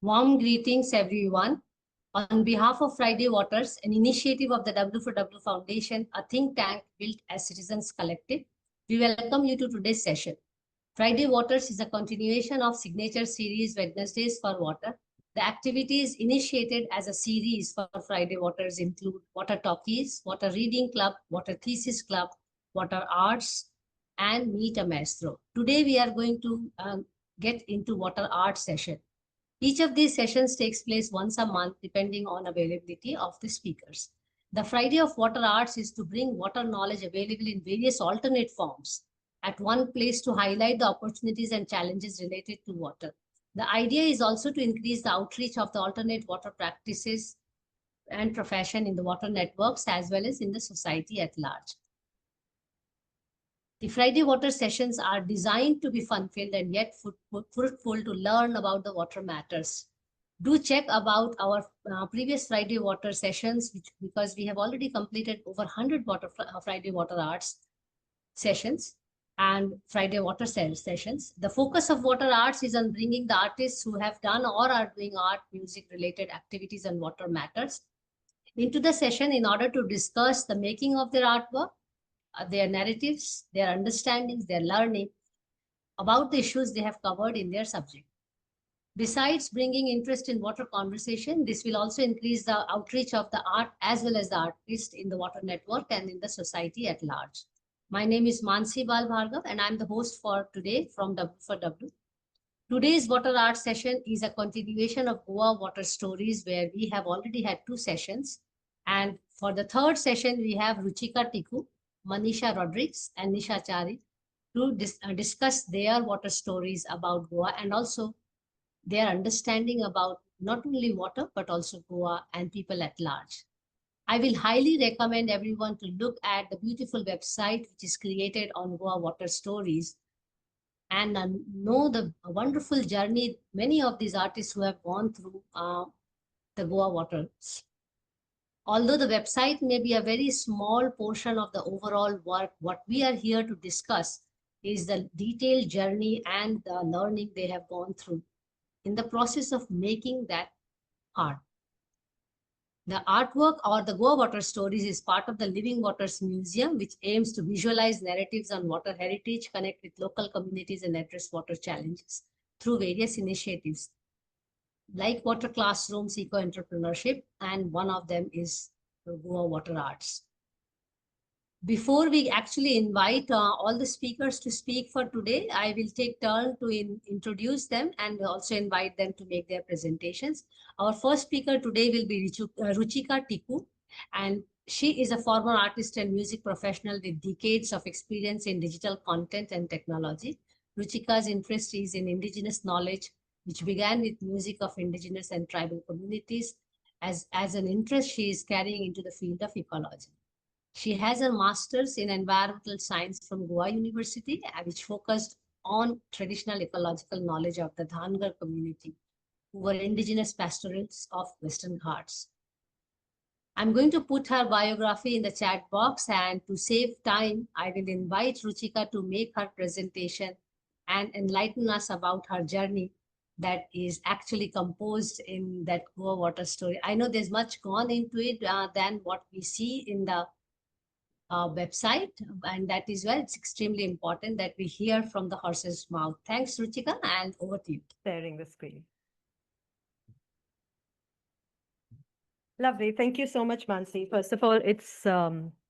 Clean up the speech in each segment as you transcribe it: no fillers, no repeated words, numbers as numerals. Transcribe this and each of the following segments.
Warm greetings, everyone. On behalf of Friday Waters, an initiative of the W4W Foundation, a think tank built as Citizens Collective, we welcome you to today's session. Friday Waters is a continuation of signature series Wednesdays for Water. The activities initiated as a series for Friday Waters include Water Talkies, Water Reading Club, Water Thesis Club, Water Arts, and Meet a Maestro. Today we are going to get into Water Arts session. Each of these sessions takes place once a month depending on availability of the speakers. The Friday of Water Arts is to bring water knowledge available in various alternate forms at one place to highlight the opportunities and challenges related to water. The idea is also to increase the outreach of the alternate water practices and profession in the water networks as well as in the society at large. The Friday water sessions are designed to be fun-filled and yet fruitful to learn about the water matters. Do check about our previous Friday water sessions, because we have already completed over 100 Friday water arts sessions and Friday water sessions. The focus of water arts is on bringing the artists who have done or are doing art, music related activities on water matters into the session in order to discuss the making of their artwork, their narratives, their understandings, their learning about the issues they have covered in their subject. Besides bringing interest in water conversation, this will also increase the outreach of the art as well as the artist in the water network and in the society at large. My name is Mansee Bhargava and I'm the host for today from WforW. Today's water art session is a continuation of Goa water stories where we have already had two sessions. And for the third session, we have Ruchika Tiku, Manisha Rodriguez, and Nisha Chari to discuss their water stories about Goa and also their understanding about not only water, but also Goa and people at large. I will highly recommend everyone to look at the beautiful website which is created on Goa Water Stories and know the wonderful journey many of these artists who have gone through the Goa waters. Although the website may be a very small portion of the overall work, what we are here to discuss is the detailed journey and the learning they have gone through in the process of making that art. The artwork or the Goa Water Stories is part of the Living Waters Museum, which aims to visualize narratives on water heritage, connect with local communities, and address water challenges through various initiatives like water classrooms, eco-entrepreneurship, and one of them is the Goa Water Arts. Before we actually invite all the speakers to speak for today, I will take turn to introduce them and also invite them to make their presentations. Our first speaker today will be Ruchika Tiku, and she is a former artist and music professional with decades of experience in digital content and technology. Ruchika's interest is in indigenous knowledge, which began with music of indigenous and tribal communities. As an interest, she is carrying into the field of ecology. She has a master's in environmental science from Goa University, which focused on traditional ecological knowledge of the Dhangar community, who were indigenous pastoralists of Western Ghats. I'm going to put her biography in the chat box, and to save time, I will invite Ruchika to make her presentation and enlighten us about her journey that is actually composed in that Goa water story. I know there's much gone into it than what we see in the website, and that is why it's extremely important that we hear from the horse's mouth. Thanks, Ruchika, and over to you. Sharing the screen. Lovely. Thank you so much, Mansee. First of all, it's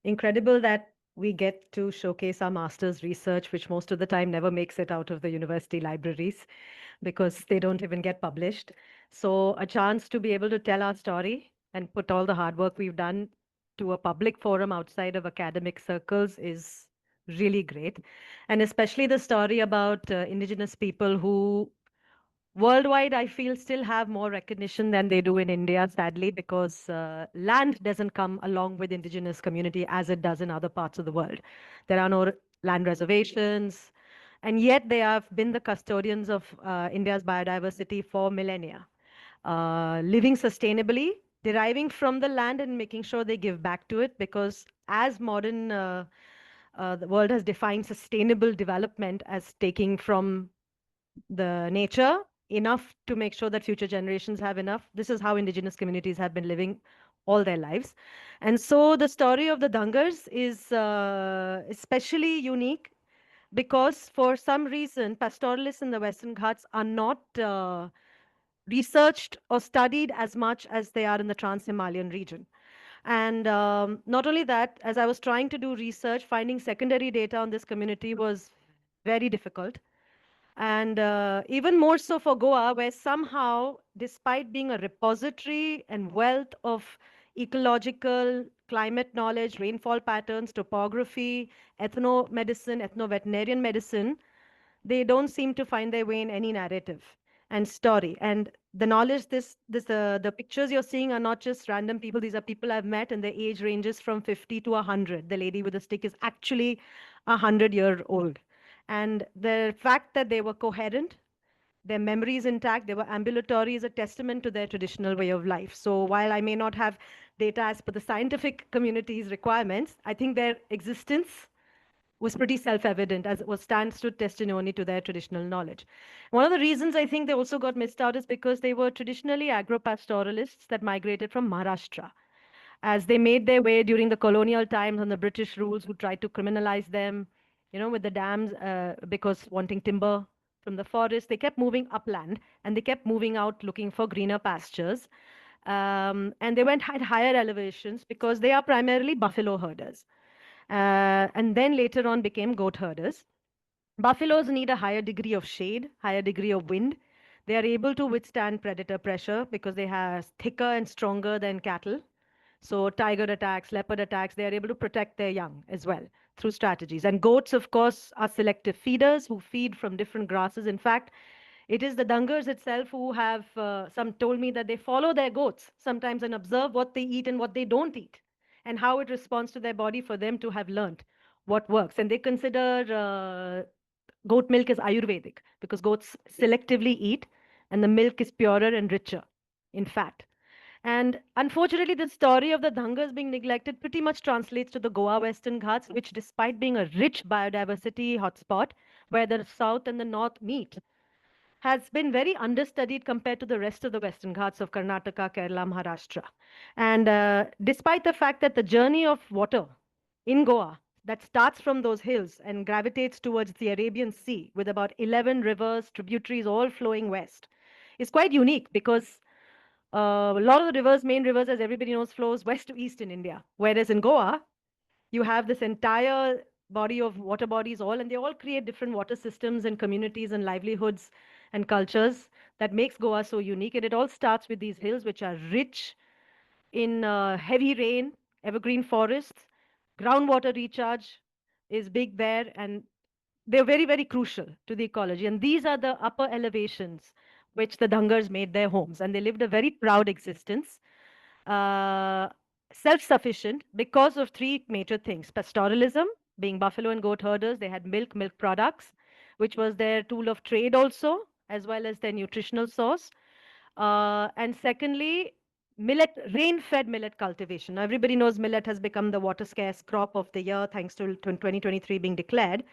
incredible that we get to showcase our master's research, which most of the time never makes it out of the university libraries because they don't even get published. So a chance to be able to tell our story and put all the hard work we've done to a public forum outside of academic circles is really great. And especially the story about indigenous people who worldwide, I feel, still have more recognition than they do in India, sadly, because land doesn't come along with indigenous community as it does in other parts of the world. There are no land reservations, and yet they have been the custodians of India's biodiversity for millennia, living sustainably, deriving from the land and making sure they give back to it, because as modern the world has defined sustainable development as taking from the nature enough to make sure that future generations have enough. This is how indigenous communities have been living all their lives. And so the story of the Dangars is especially unique because for some reason, pastoralists in the Western Ghats are not researched or studied as much as they are in the Trans-Himalayan region. And not only that, as I was trying to do research, finding secondary data on this community was very difficult. And even more so for Goa, where somehow, despite being a repository and wealth of ecological, climate knowledge, rainfall patterns, topography, ethno-medicine, ethno-veterinarian medicine, they don't seem to find their way in any narrative and story. And the knowledge, the pictures you're seeing are not just random people. These are people I've met, and their age ranges from 50 to 100. The lady with the stick is actually 100-year-old. And the fact that they were coherent, their memory is intact, they were ambulatory, is a testament to their traditional way of life. So while I may not have data as per the scientific community's requirements, I think their existence was pretty self-evident as it was stands to testimony to their traditional knowledge. One of the reasons I think they also got missed out is because they were traditionally agro-pastoralists that migrated from Maharashtra. As they made their way during the colonial times and the British rules who tried to criminalize them, with the dams, because wanting timber from the forest, they kept moving upland and they kept moving out looking for greener pastures. And they went at higher elevations because they are primarily buffalo herders. And then later on became goat herders. Buffaloes need a higher degree of shade, higher degree of wind. They are able to withstand predator pressure because they are thicker and stronger than cattle. So tiger attacks, leopard attacks, they are able to protect their young as well through strategies. And goats, of course, are selective feeders who feed from different grasses. In fact, it is the Dangars itself who have some told me that they follow their goats sometimes and observe what they eat and what they don't eat and how it responds to their body for them to have learned what works. And they consider goat milk is Ayurvedic because goats selectively eat and the milk is purer and richer in fat. And unfortunately, the story of the Dhangas being neglected pretty much translates to the Goa Western Ghats, which, despite being a rich biodiversity hotspot where the south and the north meet, has been very understudied compared to the rest of the Western Ghats of Karnataka, Kerala, Maharashtra. And despite the fact that the journey of water in Goa that starts from those hills and gravitates towards the Arabian Sea with about 11 rivers, tributaries all flowing west, is quite unique because a lot of the rivers, main rivers, as everybody knows, flows west to east in India. Whereas in Goa, you have this entire body of water bodies all, and they all create different water systems and communities and livelihoods and cultures that makes Goa so unique. And it all starts with these hills, which are rich in heavy rain, evergreen forests, groundwater recharge is big there, and they're very, very crucial to the ecology. And these are the upper elevations which the Dangars made their homes, and they lived a very proud existence, uh, self-sufficient because of three major things: pastoralism, being buffalo and goat herders, they had milk products, which was their tool of trade also, as well as their nutritional source. And secondly, millet, rain-fed millet cultivation. Now, everybody knows millet has become the water scarce crop of the year thanks to 2023 being declared.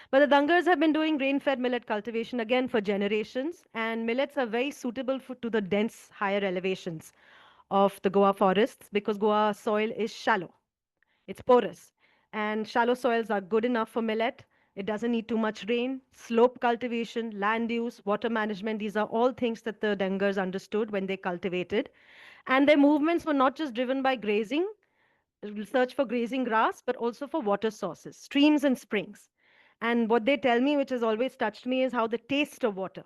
But the Dangars have been doing rain-fed millet cultivation again for generations, and millets are very suitable to the dense higher elevations of the Goa forests because Goa soil is shallow. It's porous. And shallow soils are good enough for millet. It doesn't need too much rain. Slope cultivation, land use, water management, these are all things that the Dangars understood when they cultivated. And their movements were not just driven by grazing, search for grazing grass, but also for water sources, streams and springs. And what they tell me, which has always touched me, is how the taste of water.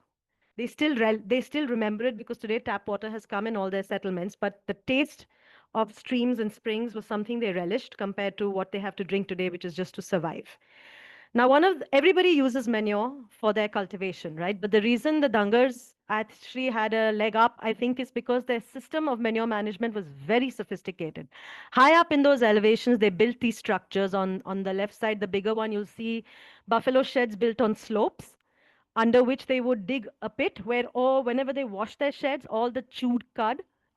They still remember it because today tap water has come in all their settlements, but the taste of streams and springs was something they relished compared to what they have to drink today, which is just to survive. Now, everybody uses manure for their cultivation, right? But the reason the Dangars actually had a leg up, I think, is because their system of manure management was very sophisticated. High up in those elevations, they built these structures. On the left side, the bigger one, you'll see buffalo sheds built on slopes under which they would dig a pit where, or whenever they wash their sheds, all the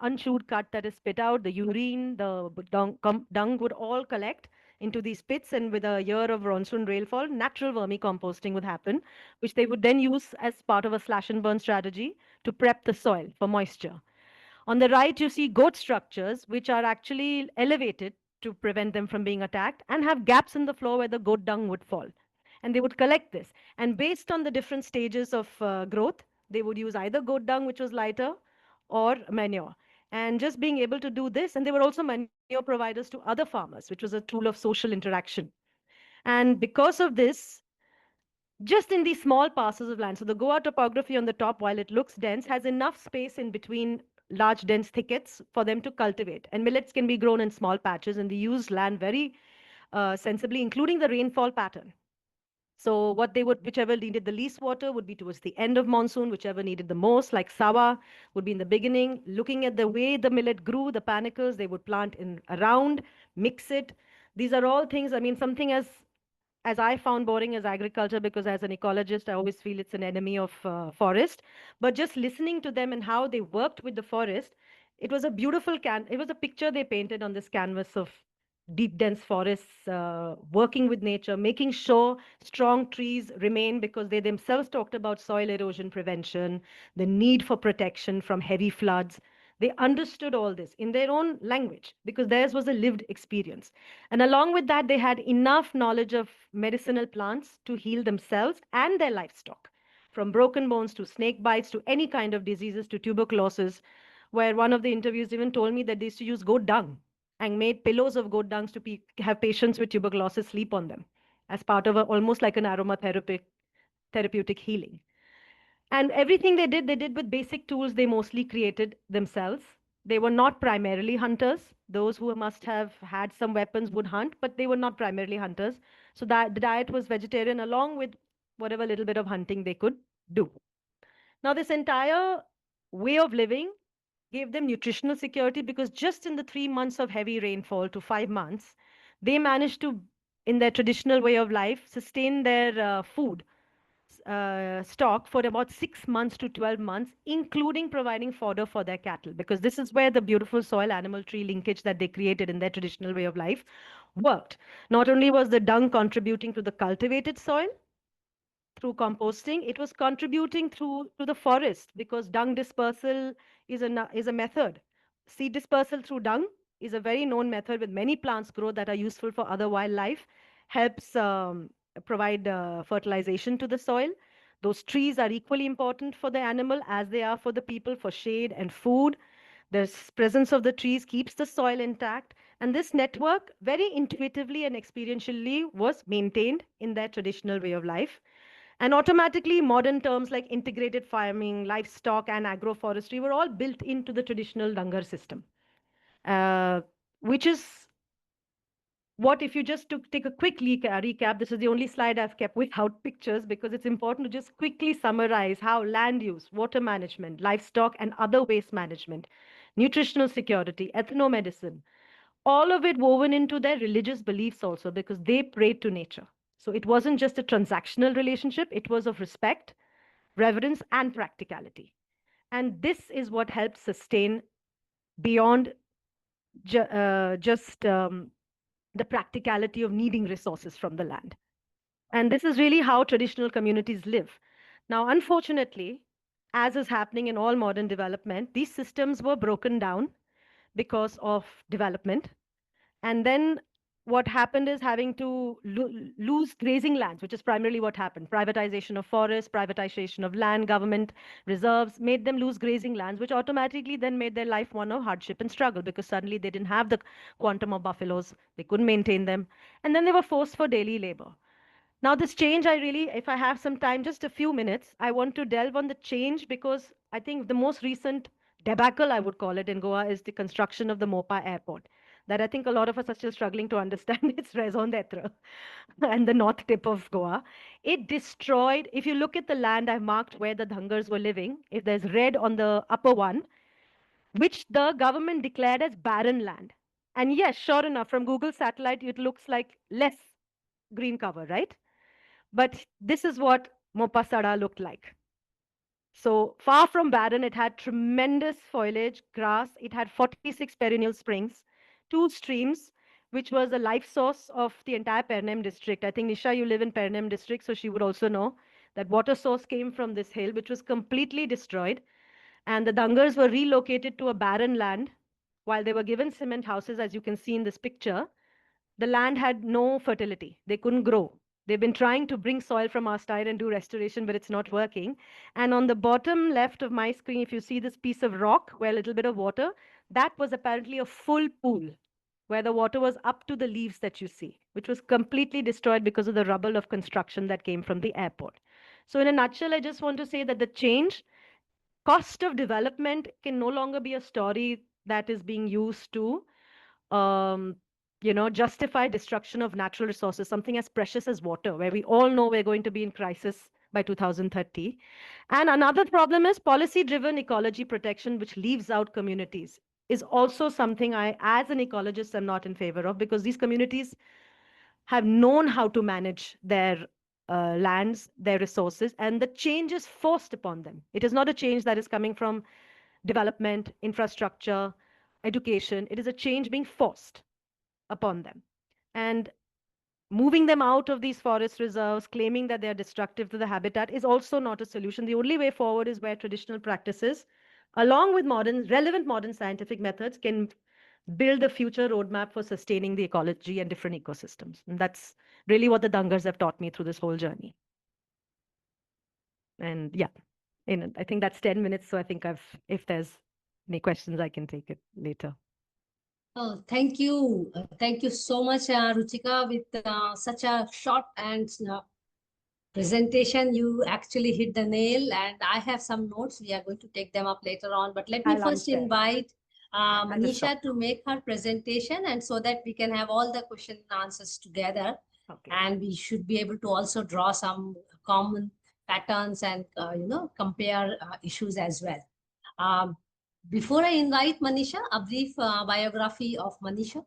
unchewed cud that is spit out, the urine, the dung would all collect into these pits, and with a year of monsoon rainfall, natural vermicomposting would happen, which they would then use as part of a slash and burn strategy to prep the soil for moisture. On the right, you see goat structures, which are actually elevated to prevent them from being attacked and have gaps in the floor where the goat dung would fall. And they would collect this. And based on the different stages of growth, they would use either goat dung, which was lighter, or manure. And just being able to do this, and they were also manure providers to other farmers, which was a tool of social interaction. And because of this, just in these small parcels of land. So the Goa topography on the top, while it looks dense, has enough space in between large dense thickets for them to cultivate. And millets can be grown in small patches, and they use land very sensibly, including the rainfall pattern. So what they would, whichever needed the least water would be towards the end of monsoon, whichever needed the most, like Sawa, would be in the beginning. Looking at the way the millet grew, the panicles, they would plant in around, mix it. These are all things, I mean, something as I found boring as agriculture, because as an ecologist, I always feel it's an enemy of forest. But just listening to them and how they worked with the forest, it was a it was a picture they painted on this canvas of deep, dense forests, working with nature, making sure strong trees remain, because they themselves talked about soil erosion prevention, the need for protection from heavy floods. They understood all this in their own language because theirs was a lived experience. And along with that, they had enough knowledge of medicinal plants to heal themselves and their livestock, from broken bones to snake bites to any kind of diseases to tuberculosis, where one of the interviews even told me that they used to use goat dung and made pillows of goat dung to have patients with tuberculosis sleep on them as part of almost like an aromatherapeutic therapeutic healing. And everything they did with basic tools they mostly created themselves. They were not primarily hunters. Those who must have had some weapons would hunt, but they were not primarily hunters. So that the diet was vegetarian along with whatever little bit of hunting they could do. Now, this entire way of living gave them nutritional security because just in the 3 months of heavy rainfall to 5 months, they managed to, in their traditional way of life, sustain their food stock for about 6 months to 12 months, including providing fodder for their cattle, because this is where the beautiful soil animal tree linkage that they created in their traditional way of life worked. Not only was the dung contributing to the cultivated soil, through composting, it was contributing through to the forest because dung dispersal is a method. Seed dispersal through dung is a very known method with many plants grow that are useful for other wildlife, helps provide fertilization to the soil. Those trees are equally important for the animal as they are for the people for shade and food. The presence of the trees keeps the soil intact. And this network, very intuitively and experientially, was maintained in their traditional way of life. And automatically, modern terms like integrated farming, livestock, and agroforestry were all built into the traditional Dangar system, uh, which is what, if you just take a quick recap, this is the only slide I've kept without pictures because it's important to just quickly summarize how land use, water management, livestock, and other waste management, nutritional security, ethnomedicine, all of it woven into their religious beliefs also because they prayed to nature. So it wasn't just a transactional relationship, it was of respect, reverence, and practicality. And this is what helps sustain beyond just the practicality of needing resources from the land. And this is really how traditional communities live. Now, unfortunately, as is happening in all modern development, these systems were broken down because of development. And then what happened is having to lose grazing lands, which is primarily what happened. Privatization of forests, privatization of land, government reserves made them lose grazing lands, which automatically then made their life one of hardship and struggle because suddenly they didn't have the quantum of buffaloes, they couldn't maintain them, and then they were forced for daily labor. Now, this change, I really, if I have some time, just a few minutes, I want to delve on the change because I think the most recent debacle, I would call it, in Goa is the construction of the Mopa airport. That I think a lot of us are still struggling to understand its raison d'etre and the north tip of Goa. It destroyed, if you look at the land I've marked where the Dhangars were living, if there's red on the upper one, which the government declared as barren land. And yes, sure enough, from Google satellite, it looks like less green cover, right? But this is what Mopasada looked like. So far from barren, it had tremendous foliage, grass. It had 46 perennial springs, two streams, which was the life source of the entire Pernem district. I think, Nisha, you live in Pernem district, so she would also know that water source came from this hill, which was completely destroyed. And the Dangars were relocated to a barren land while they were given cement houses, as you can see in this picture. The land had no fertility. They couldn't grow. They've been trying to bring soil from our side and do restoration, but it's not working. And on the bottom left of my screen, if you see this piece of rock where a little bit of water, that was apparently a full pool where the water was up to the leaves that you see, which was completely destroyed because of the rubble of construction that came from the airport. So, in a nutshell, I just want to say that the change, cost of development can no longer be a story that is being used to um, justify destruction of natural resources, something as precious as water, where we all know we're going to be in crisis by 2030. And another problem is policy-driven ecology protection, which leaves out communities, is also something I, as an ecologist, am not in favor of, because these communities have known how to manage their lands, their resources, and the change is forced upon them. It is not a change that is coming from development, infrastructure, education. It is a change being forced upon them. And moving them out of these forest reserves, claiming that they are destructive to the habitat, is also not a solution. The only way forward is where traditional practices, along with relevant modern scientific methods, can build a future roadmap for sustaining the ecology and different ecosystems. And that's really what the Dangars have taught me through this whole journey. And yeah, I think that's 10 minutes. So I think if there's any questions, I can take it later. Oh, thank you. Thank you so much, Ruchika, with such a short and presentation. You actually hit the nail, and I have some notes. We are going to take them up later on. But let me I'll first unshare. invite I'll just stop. Manisha to make her presentation, and so that we can have all the question and answers together. Okay. And we should be able to also draw some common patterns and compare issues as well. Um, Before I invite Manisha, a brief biography of Manisha.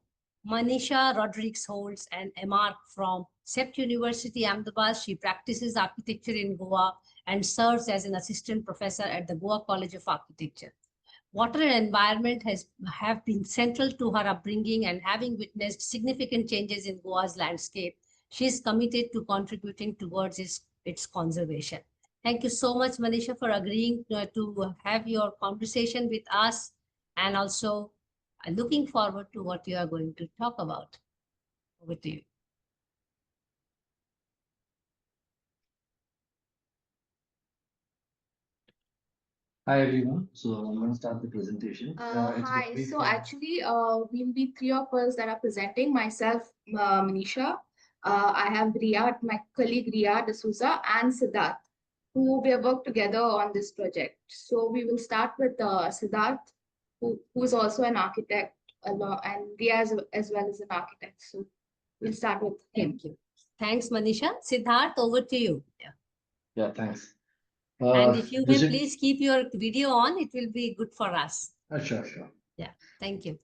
Manisha Rodriguez holds an MR from SEPT University, Ahmedabad. She practices architecture in Goa and serves as an assistant professor at the Goa College of Architecture. Water and environment have been central to her upbringing, and having witnessed significant changes in Goa's landscape, she is committed to contributing towards its conservation. Thank you so much, Manisha, for agreeing to have your conversation with us, and also looking forward to what you are going to talk about. Over to you. Hi everyone. So I'm going to start the presentation. It's going to Hi. be So from actually, we'll be three of us that are presenting. Myself, Manisha. I have Ria, my colleague Ria D'Souza, and Siddharth, who we have worked together on this project. So we will start with Siddharth, who is also an architect, and Ria as well as an architect. So we'll start with him. Thank you. Thanks, Manisha. Siddharth, over to you. yeah. Thanks. And if you may Visit. please keep your video on, it will be good for us. Sure, sure. Yeah, thank you.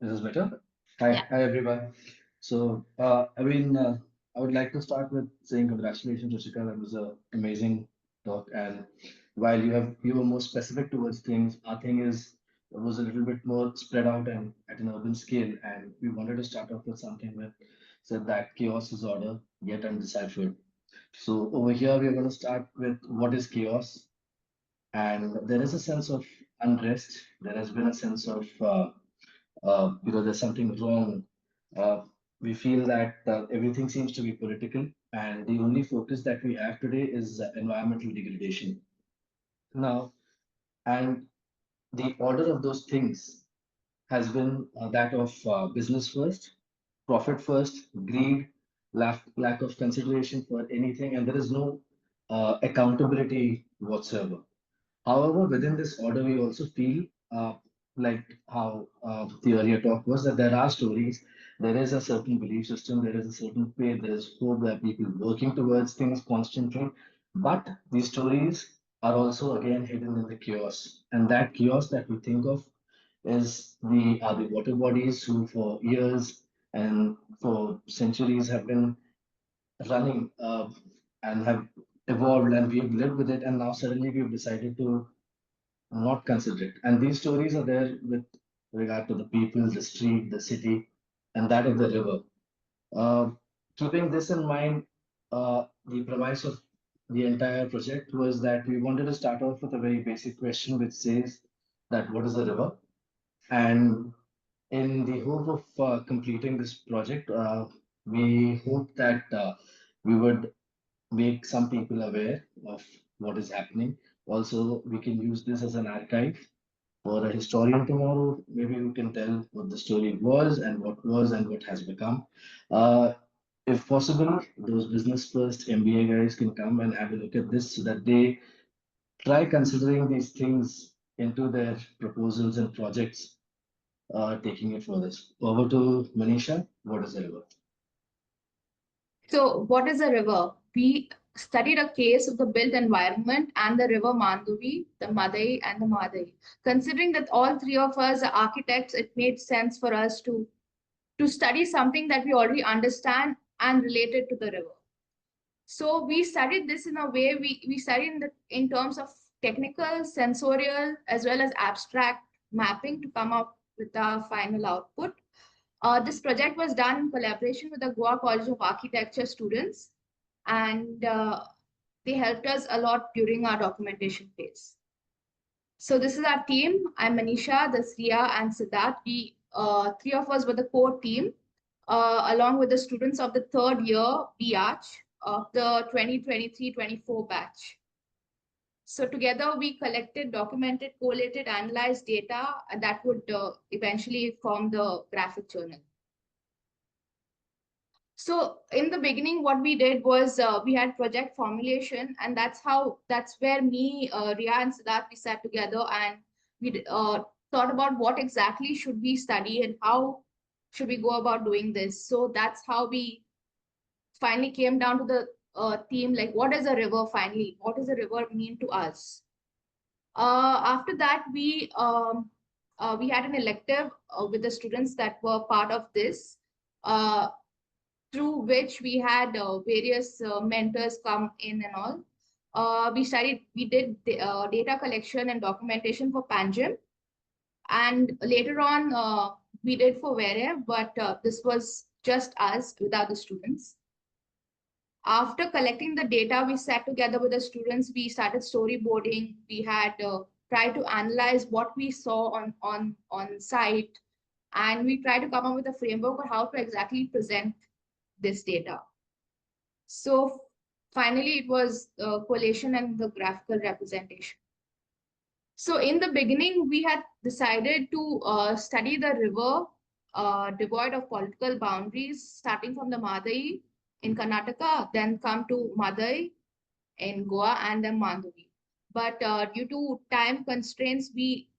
This is better. Hi, Yeah. hi everyone. So I would like to start with saying congratulations, Ruchika. That was an amazing talk. And while you were more specific towards things, our thing is was a little bit more spread out and at an urban scale. And we wanted to start off with something that said that chaos is order, yet undeciphered. So over here, we're going to start with what is chaos. And there is a sense of unrest. There has been a sense of, there's something wrong. Uh, we feel that everything seems to be political, and the only focus that we have today is environmental degradation. Now, and the order of those things has been that of business first, profit first, greed, lack of consideration for anything, and there is no accountability whatsoever. However, within this order, we also feel like how the earlier talk was that there are stories, there is a certain belief system, there is a certain faith, there is hope, there are people working towards things constantly. But these stories are also again hidden in the chaos. And that chaos that we think of is the water bodies who for years and for centuries have been running and have evolved and we have lived with it and now suddenly we've decided to not consider it. And these stories are there with regard to the people, the street, the city. and that of the river. Uh, Keeping this in mind, the premise of the entire project was that we wanted to start off with a very basic question, which says that what is a river? And in the hope of completing this project, we hope that we would make some people aware of what is happening. Also, we can use this as an archive for a historian tomorrow. Maybe we can tell what the story was and what has become. Uh, if possible, those business first MBA guys can come and have a look at this so that they try considering these things into their proposals and projects, taking it further. Over to Manisha. What is the river? So, what is a river? We studied a case of the built environment and the river Mandovi, the Madai, and the Madai. Considering that all three of us are architects, it made sense for us to study something that we already understand and relate it to the river. So we studied this in a way we studied in terms of technical, sensorial, as well as abstract mapping to come up with our final output. This project was done in collaboration with the Goa College of Architecture students, and they helped us a lot during our documentation phase. So this is our team. I'm Manisha, Dasriya, and Siddharth. We three of us were the core team, along with the students of the third year BArch of the 2023-24 batch. So together we collected, documented, collated, analyzed data that would eventually form the graphic journal. So in the beginning, what we did was we had project formulation, and that's where me, Ria, and Siddharth, we sat together and we thought about what exactly should we study and how should we go about doing this. So that's how we finally came down to the theme, like what is a river finally? What does a river mean to us? After that, we had an elective with the students that were part of this. Through which we had various mentors come in and all. We did data collection and documentation for Panjim. And later on, we did for WforW, but this was just us without the students. After collecting the data, we sat together with the students, we started storyboarding, we had tried to analyze what we saw on site, and we tried to come up with a framework on how to exactly present this data. So finally, it was collation and the graphical representation. So in the beginning, we had decided to study the river devoid of political boundaries, starting from the Madai in Karnataka, then come to Madai in Goa, and then Mandovi. But due to time constraints, we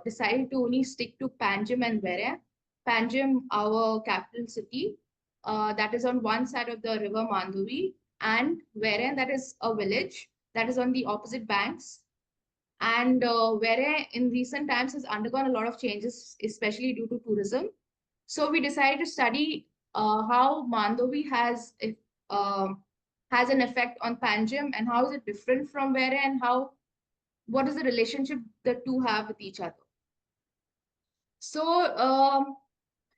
decided to only stick to Panjim and WforW. Panjim, our capital city, that is on one side of the river Mandovi, and WforW, that is a village that is on the opposite banks. And WforW in recent times has undergone a lot of changes, especially due to tourism. So we decided to study how Mandovi has an effect on Panjim, and how is it different from WforW, and what is the relationship the two have with each other. So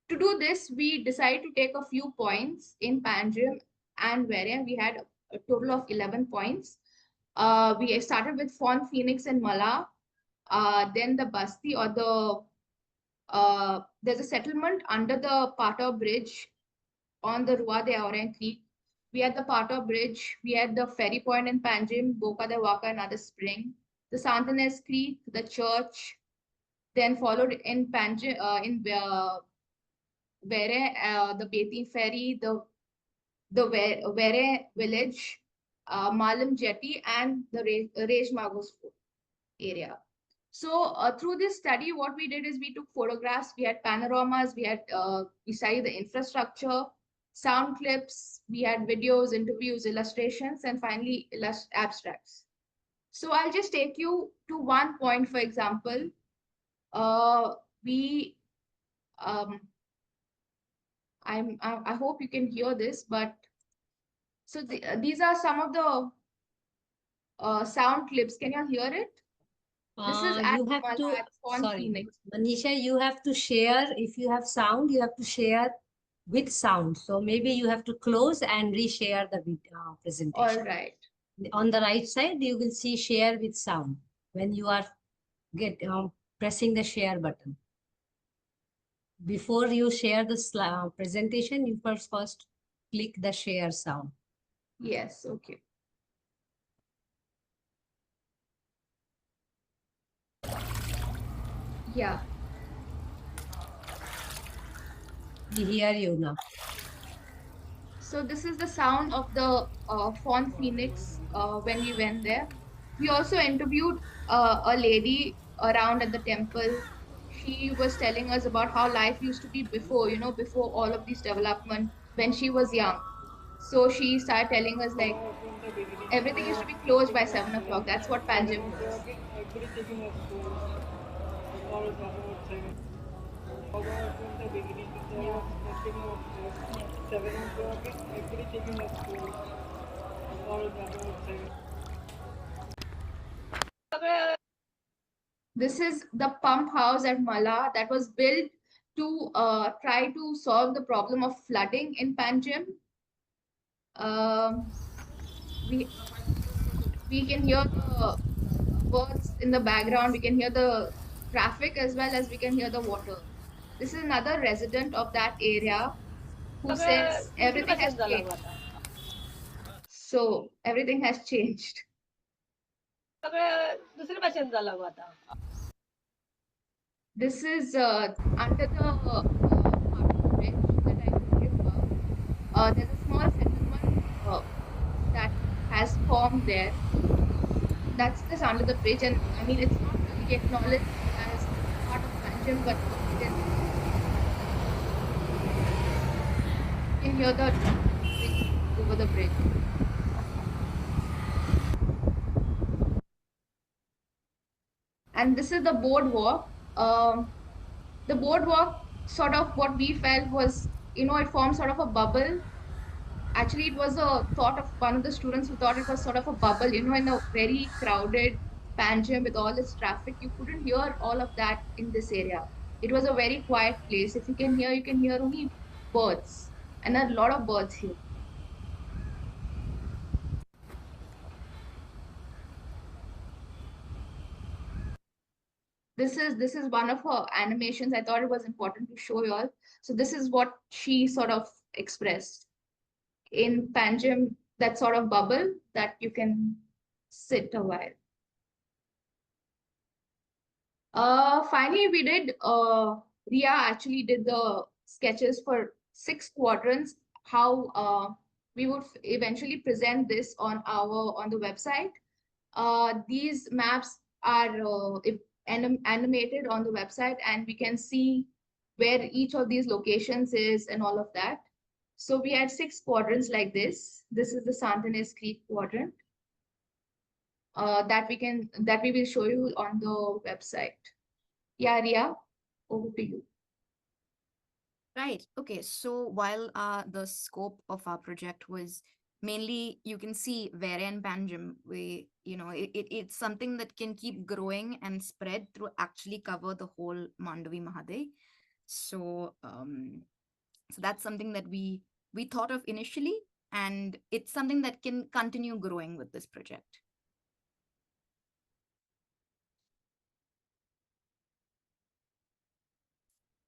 to do this, we decided to take a few points in Panjim and WforW. We had a total of 11 points. We started with Fawn, Phoenix, and Mala. Then the Basti, or there's a settlement under the Pata Bridge on the Rua de Auren Creek. We had the Pata Bridge. We had the ferry point in Panjim, Boca de Waka, another spring. The Santanes Creek, the church. Then followed in Panjim, WforW, the bathing ferry, the WforW village, Malam Jetty, and the Rage Magos area. So through this study, what we did is we took photographs, we had panoramas, we studied the infrastructure, sound clips, we had videos, interviews, illustrations, and finally abstracts. So I'll just take you to one point, for example. We I hope you can hear this, but so these are some of the sound clips. Can you hear it? This is at You have to, Mala at Fawn sorry, Phoenix. Manisha, you have to share. If you have sound, you have to share with sound. So maybe you have to close and reshare the All presentation. right. On the right side, you will see share with sound when you are pressing the share button. Before you share the presentation, you first click the share sound. Yes, okay. Yeah. We hear you now. So this is the sound of the fawn phoenix when we went there. We also interviewed a lady around at the temple. She was telling us about how life used to be before, before all of these development when she was young. So she started telling us like everything used to be closed by 7 o'clock. That's what Panjim was. Yeah. This is the pump house at Mala that was built to try to solve the problem of flooding in Panjim. Um, we we can hear the birds in the background. We can hear the traffic as well as we can hear the water. This is another resident of that area who says everything has changed. So everything has changed. This is under the bridge that I told you about. There's a small settlement that has formed there. That's just under the bridge, and I mean it's not really acknowledged as part of Panjim, but it is. You can hear the traffic over the bridge. And this is the boardwalk. The boardwalk, sort of what we felt was, it formed sort of a bubble. Actually, it was a thought of one of the students who thought it was sort of a bubble, in a very crowded Panjim with all its traffic. You couldn't hear all of that in this area. It was a very quiet place. If you can hear only birds, and a lot of birds here. This is one of her animations. I thought it was important to show you all. So this is what she sort of expressed in Panjim, that sort of bubble that you can sit a while. Finally, we did. Ria actually did the sketches for 6 quadrants. How we would eventually present this on the website. These maps are animated on the website, and we can see where each of these locations is and all of that. So we had 6 quadrants like this. This is the Santanes Creek quadrant that we will show you on the website. Yeah, Ria, over to you. Right. Okay. So while the scope of our project was mainly, you can see Vere and Panjim, it's something that can keep growing and spread through actually cover the whole Mandavi Mahaday. So so that's something that we thought of initially, and it's something that can continue growing with this project.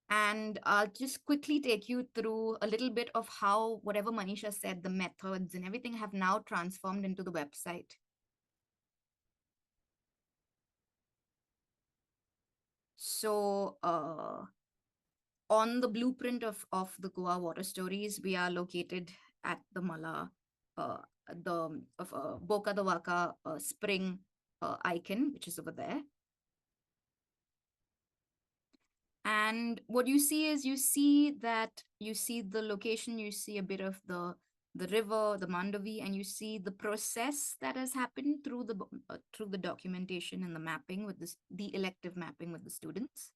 And I'll just quickly take you through a little bit of how whatever Manisha said, the methods and everything have now transformed into the website. So on the blueprint of the Goa water stories, we are located at the Mala, Boca the Waka spring icon, which is over there. And what you see is you see the location, you see a bit of the river, the Mandavi, and you see the process that has happened through the documentation and the mapping with the elective mapping with the students.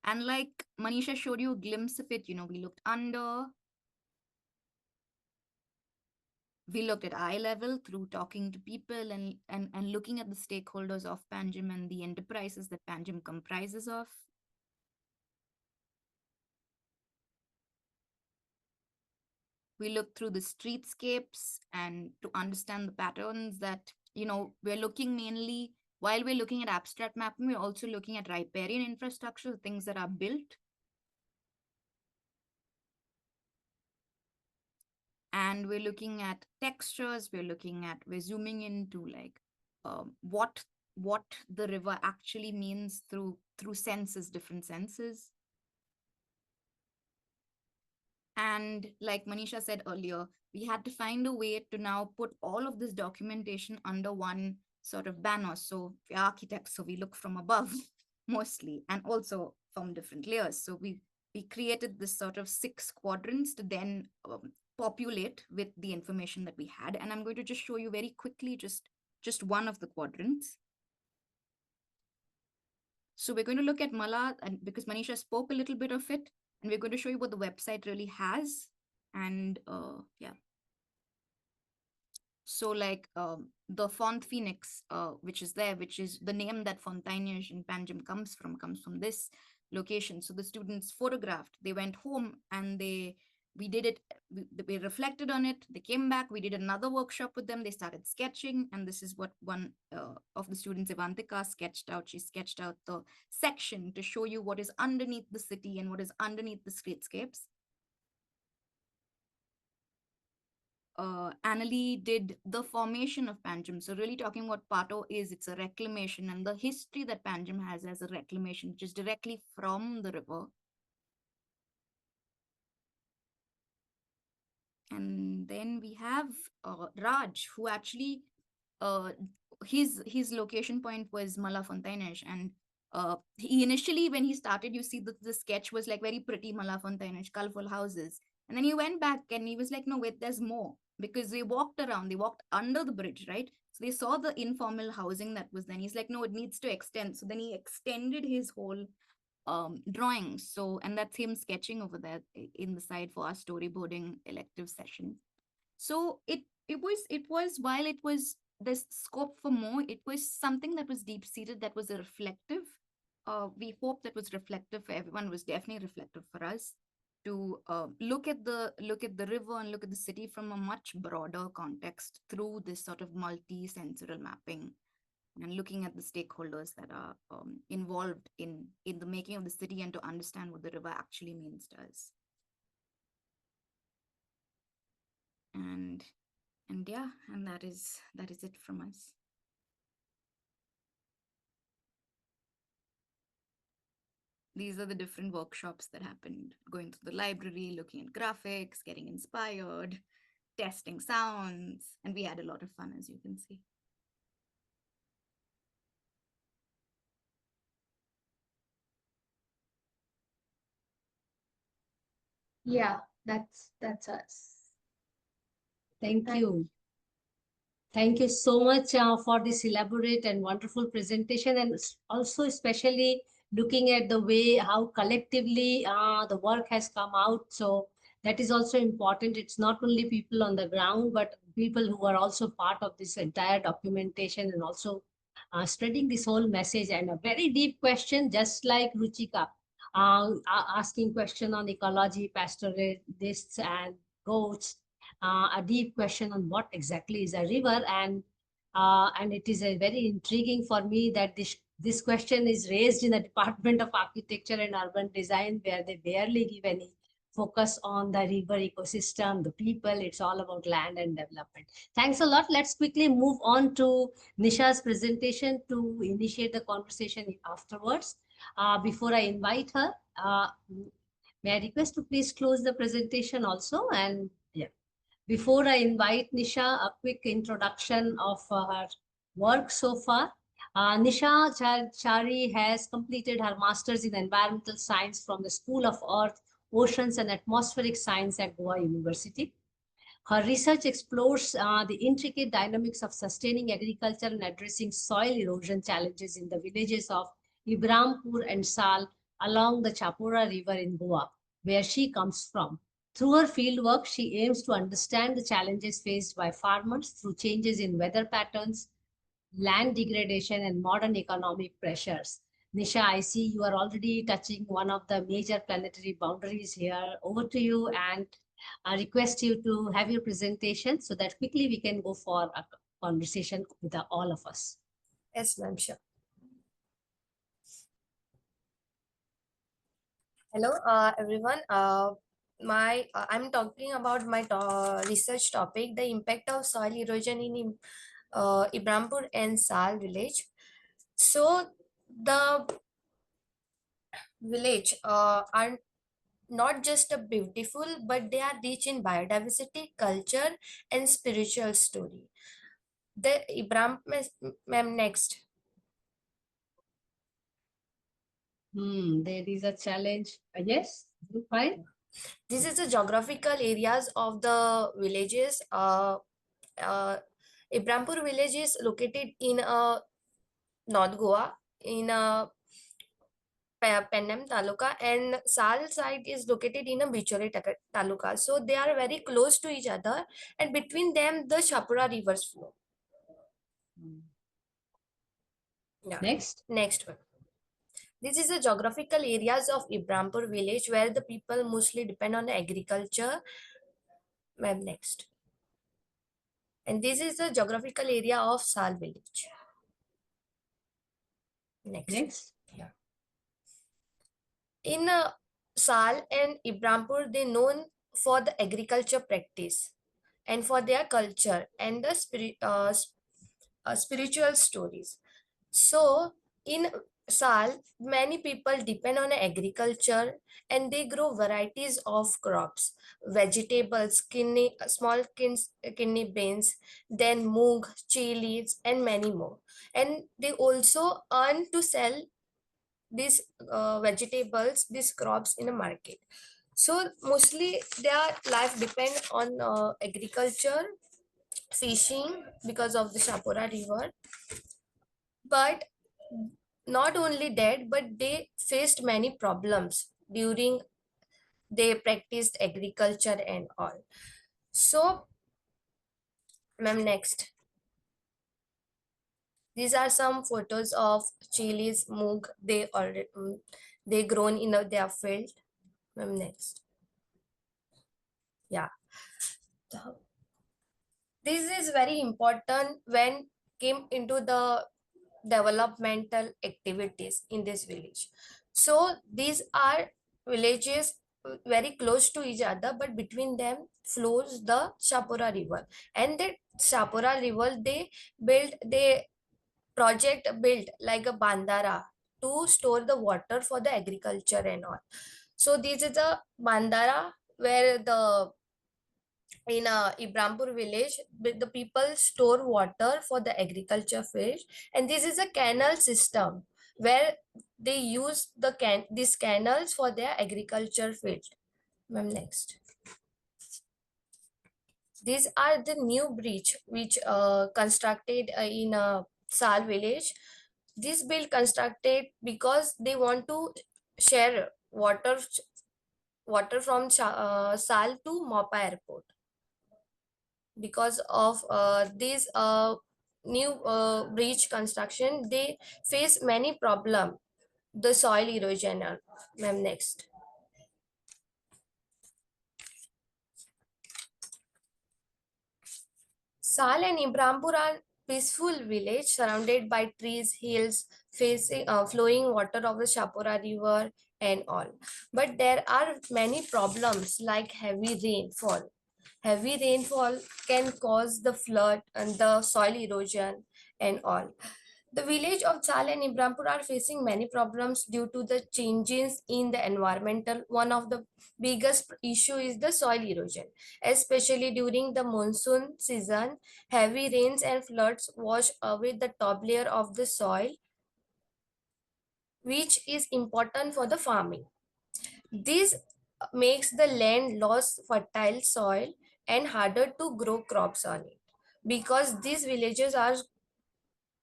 And like Manisha showed you a glimpse of it, we looked under, we looked at eye level through talking to people and looking at the stakeholders of Panjim and the enterprises that Panjim comprises of. We look through the streetscapes and to understand the patterns that, we're looking mainly, while we're looking at abstract mapping, we're also looking at riparian infrastructure, things that are built. And we're looking at textures, we're zooming into like what the river actually means through senses, different senses. And like Manisha said earlier, we had to find a way to now put all of this documentation under one sort of banner. So we're architects, so we look from above mostly, and also from different layers. So we created this sort of 6 quadrants to then populate with the information that we had. And I'm going to just show you very quickly just one of the quadrants. So we're going to look at Mala, and because Manisha spoke a little bit of it, and we're going to show you what the website really has. And yeah. So like the Font Phoenix, which is there, which is the name that Fontainhage in Panjim comes from this location. So the students photographed, they went home and we did it, we reflected on it, they came back, we did another workshop with them, they started sketching, and this is what one of the students, Evantika, sketched out. She sketched out the section to show you what is underneath the city and what is underneath the streetscapes. Annalie did the formation of Panjim. So really talking what Pato is, it's a reclamation, and the history that Panjim has as a reclamation, which is directly from the river. And then we have Raj, who actually, his location point was Mala Fontainhage. And he initially, when he started, you see that the sketch was like very pretty Mala Fontainhage, colorful houses. And then he went back and he was like, no, wait, there's more. Because they walked around, they walked under the bridge, right? So they saw the informal housing that was then. He's like, no, it needs to extend. So then he extended his whole drawing. So, and that's him sketching over there in the side for our storyboarding elective session. So it was while it was this scope for more, it was something that was deep seated, that was a reflective. We hope that was reflective for everyone. It was definitely reflective for us to look at the river and look at the city from a much broader context through this sort of multi-sensorial mapping, and looking at the stakeholders that are involved in the making of the city, and to understand what the river actually means to us. And yeah, and that is it from us. These are the different workshops that happened, going through the library, looking at graphics, getting inspired, testing sounds, and we had a lot of fun, as you can see. Yeah, that's us. Thank you. Thank you so much for this elaborate and wonderful presentation, and also especially looking at the way how collectively the work has come out. So that is also important. It's not only people on the ground, but people who are also part of this entire documentation, and also spreading this whole message. And a very deep question, just like Ruchika, asking question on ecology, pastoralists and goats, a deep question on what exactly is a river. And it is a very intriguing for me that this question is raised in the Department of Architecture and Urban Design, where they barely give any focus on the river ecosystem, the people. It's all about land and development. Thanks a lot. Let's quickly move on to Nisha's presentation to initiate the conversation afterwards. Before I invite her, may I request to please close the presentation also? And yeah. Before I invite Nisha, a quick introduction of her work so far. Nisha Chari has completed her master's in environmental science from the School of Earth, Oceans and Atmospheric Science at Goa University. Her research explores the intricate dynamics of sustaining agriculture and addressing soil erosion challenges in the villages of Ibrahimpur and Sal along the Chapora River in Goa, where she comes from. Through her fieldwork, she aims to understand the challenges faced by farmers through changes in weather patterns, land degradation, and modern economic pressures. Nisha, I see you are already touching one of the major planetary boundaries here. Over to you, and I request you to have your presentation so that quickly we can go for a conversation with all of us. Yes, ma'am, sure. Hello, everyone. I'm talking about my research topic, the impact of soil erosion in Ibrampur and Sal village. So the village are not just a beautiful, but they are rich in biodiversity, culture, and spiritual story. The Ibrahim, ma'am, next. There is a challenge. Yes, fine. This is the geographical areas of the villages. Ibrampur village is located in North Goa in Pennem Taluka, and Sal site is located in a Bichore Taluka. So they are very close to each other, and between them the Shapura rivers flow. Yeah. Next one. This is the geographical areas of Ibrampur village where the people mostly depend on agriculture. Ma'am, next. And this is the geographical area of Sal village. Next. Yeah. In Sal and Ibrampur, they known for the agriculture practice and for their culture and the spiritual stories. So in Sal, many people depend on agriculture and they grow varieties of crops, vegetables, kidney beans, then moong, chilies, and many more. And they also earn to sell these vegetables, these crops in a market. So mostly their life depend on agriculture, fishing because of the Shapura river. But not only that, but they faced many problems during they practiced agriculture and all. So, ma'am, next. These are some photos of chilies, moong. They grown in their field. Ma'am, next. Yeah. This is very important when came into the developmental activities in this village. So these are villages very close to each other, but between them flows the Shapura river. And that Shapura river, they project built like a bandara to store the water for the agriculture and all. So this is a bandara where the in Ibrampur village, the people store water for the agriculture field, and this is a canal system where they use these canals for their agriculture field. Ma'am, next. These are the new bridge which constructed in Sal village. This bill constructed because they want to share water from Sal to Mopa airport. Because of this new bridge construction, they face many problem, the soil erosion. Ma'am, next. Sal and Ibrampur are peaceful village surrounded by trees, hills, facing flowing water of the Shapura river and all. But there are many problems like heavy rainfall. Heavy rainfall can cause the flood and the soil erosion and all. The village of Sal and Ibrampur are facing many problems due to the changes in the environmental. One of the biggest issue is the soil erosion, especially during the monsoon season. Heavy rains and floods wash away the top layer of the soil, which is important for the farming. This makes the land lose fertile soil and harder to grow crops on it. Because these villages are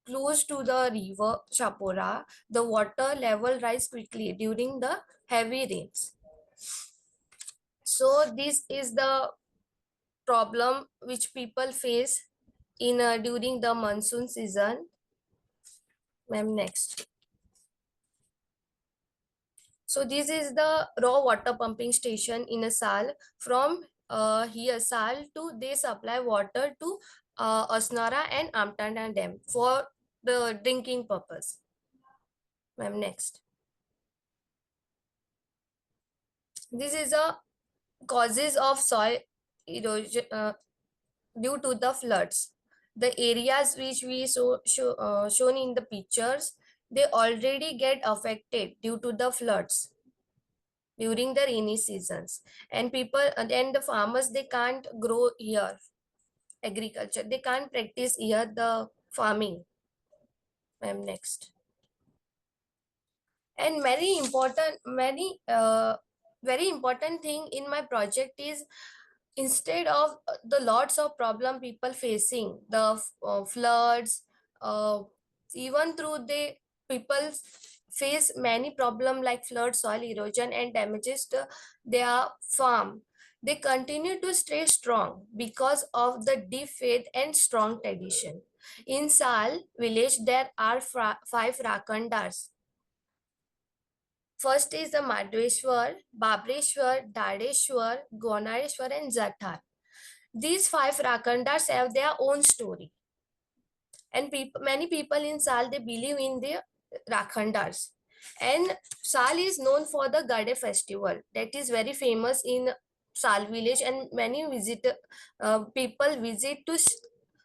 close to the river Shapura, the water level rise quickly during the heavy rains. So this is the problem which people face in during the monsoon season. Ma'am, next. So this is the raw water pumping station in a Sal from here Sal to they supply water to Asnara and Amtana Dam for the drinking purpose. Ma'am, next. This is a causes of soil erosion due to the floods. The areas which we shown in the pictures, they already get affected due to the floods during the rainy seasons, and people and the farmers, they can't grow here agriculture, they can't practice here the farming. Ma'am, next. And very important thing in my project is, instead of the lots of problem people facing the floods, uh, even through the people face many problem like flood, soil erosion and damages to their farm, they continue to stay strong because of the deep faith and strong tradition. In Sal village there are five rakandars. First is the Madhveshwar, Babreshwar, Dadeshwar, Gonareshwar, and Zathar. These five Rakandas have their own story, and many people in Sal, they believe in the Rakhandas. And Sal is known for the Gade festival that is very famous in Sal village, and many people visit to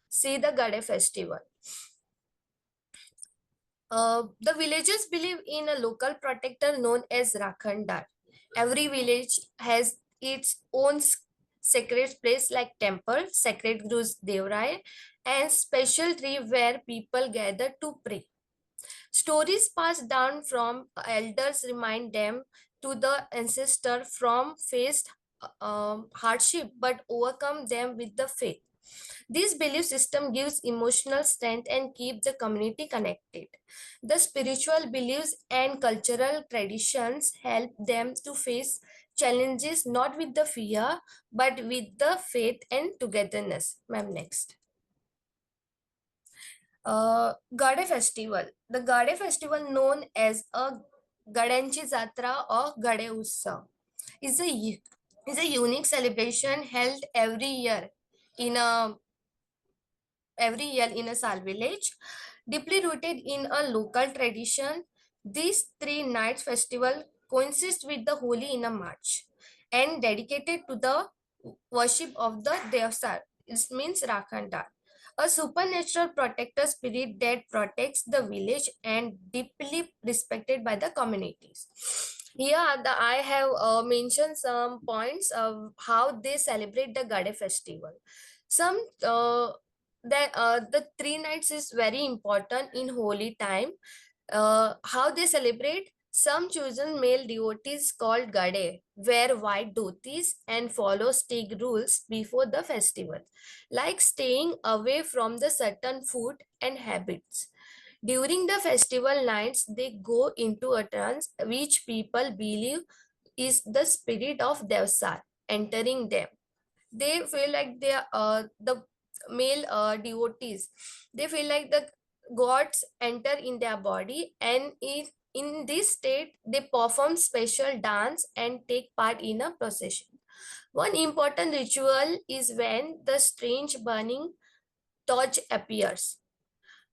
see the Gade festival. The villagers believe in a local protector known as Rakhandar. Every village has its own sacred place like temple, sacred groves Devrai, and special tree where people gather to pray. Stories passed down from elders remind them to the ancestor from faced hardship but overcome them with the faith. This belief system gives emotional strength and keeps the community connected. The spiritual beliefs and cultural traditions help them to face challenges not with the fear but with the faith and togetherness. Ma'am, next. Gade festival. The Gade festival, known as a Gadanchi Jatra or Gade Utsav, is a unique celebration held every year in a Sal village. Deeply rooted in a local tradition, this 3 nights festival coincides with the Holi in a March and dedicated to the worship of the Devsar. It means Rakhanda, a supernatural protector spirit that protects the village and deeply respected by the communities. Here I have mentioned some points of how they celebrate the Gade festival. Some the 3 nights is very important in holy time. How they celebrate? Some chosen male devotees called Gade wear white dhotis and follow strict rules before the festival, like staying away from the certain food and habits. During the festival nights, they go into a trance which people believe is the spirit of Devsar entering them. They feel like they are the male devotees, they feel like the gods enter in their body, and in this state they perform special dance and take part in a procession. One important ritual is when the strange burning torch appears,